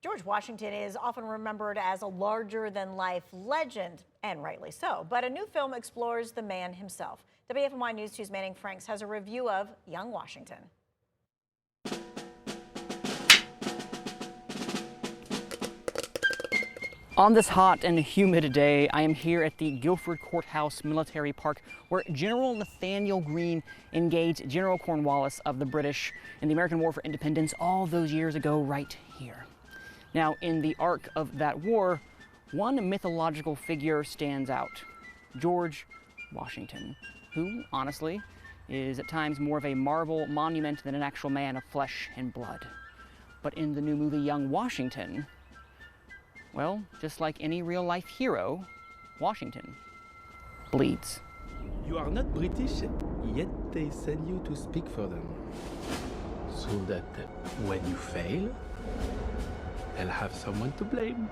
George Washington is often remembered as a larger-than-life legend, and rightly so. But a new film explores the man himself. WFMY News 2's Manning Franks has a review of Young Washington. On this hot and humid day, I am here at the Guilford Courthouse Military Park, where General Nathaniel Greene engaged General Cornwallis of the British in the American War for Independence all those years ago right here. Now, in the arc of that war, one mythological figure stands out, George Washington, who, honestly, is at times more of a marble monument than an actual man of flesh and blood. But in the new movie Young Washington, well, just like any real-life hero, Washington bleeds. You are not British, yet they send you to speak for them. So that when you fail, they'll have someone to blame.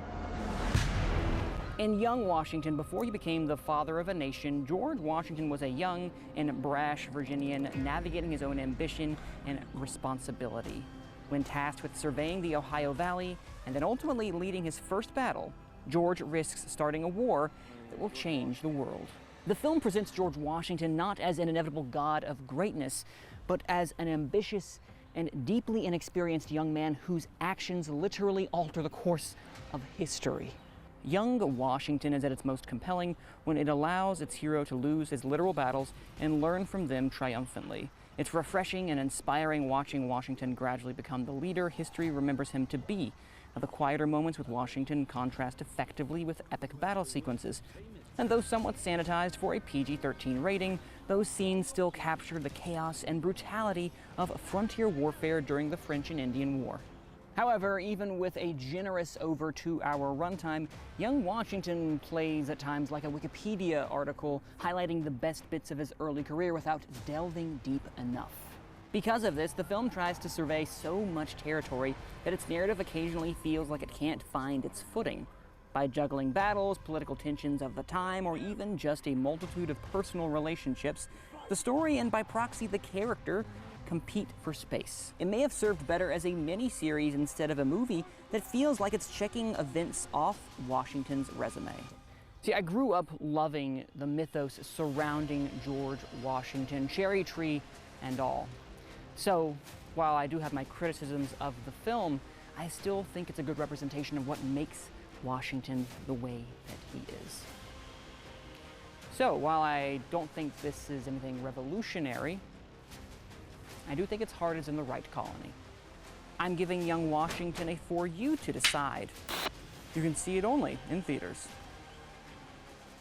In Young Washington, before he became the father of a nation, George Washington was a young and brash Virginian navigating his own ambition and responsibility. When tasked with surveying the Ohio Valley and then ultimately leading his first battle, George risks starting a war that will change the world. The film presents George Washington not as an inevitable god of greatness, but as an ambitious and deeply inexperienced young man whose actions literally alter the course of history. Young Washington is at its most compelling when it allows its hero to lose his literal battles and learn from them triumphantly. It's refreshing and inspiring watching Washington gradually become the leader history remembers him to be. Now, the quieter moments with Washington contrast effectively with epic battle sequences. And though somewhat sanitized for a PG-13 rating, those scenes still capture the chaos and brutality of frontier warfare during the French and Indian War. However, even with a generous over 2-hour runtime, Young Washington plays at times like a Wikipedia article highlighting the best bits of his early career without delving deep enough. Because of this, the film tries to survey so much territory that its narrative occasionally feels like it can't find its footing. By juggling battles, political tensions of the time, or even just a multitude of personal relationships, the story and by proxy the character compete for space. It may have served better as a mini-series instead of a movie that feels like it's checking events off Washington's resume. See, I grew up loving the mythos surrounding George Washington, cherry tree and all. So, while I do have my criticisms of the film, I still think it's a good representation of what makes Washington the way that he is. So, while I don't think this is anything revolutionary, I do think its heart is in the right colony. I'm giving Young Washington a for you to decide. You can see it only in theaters.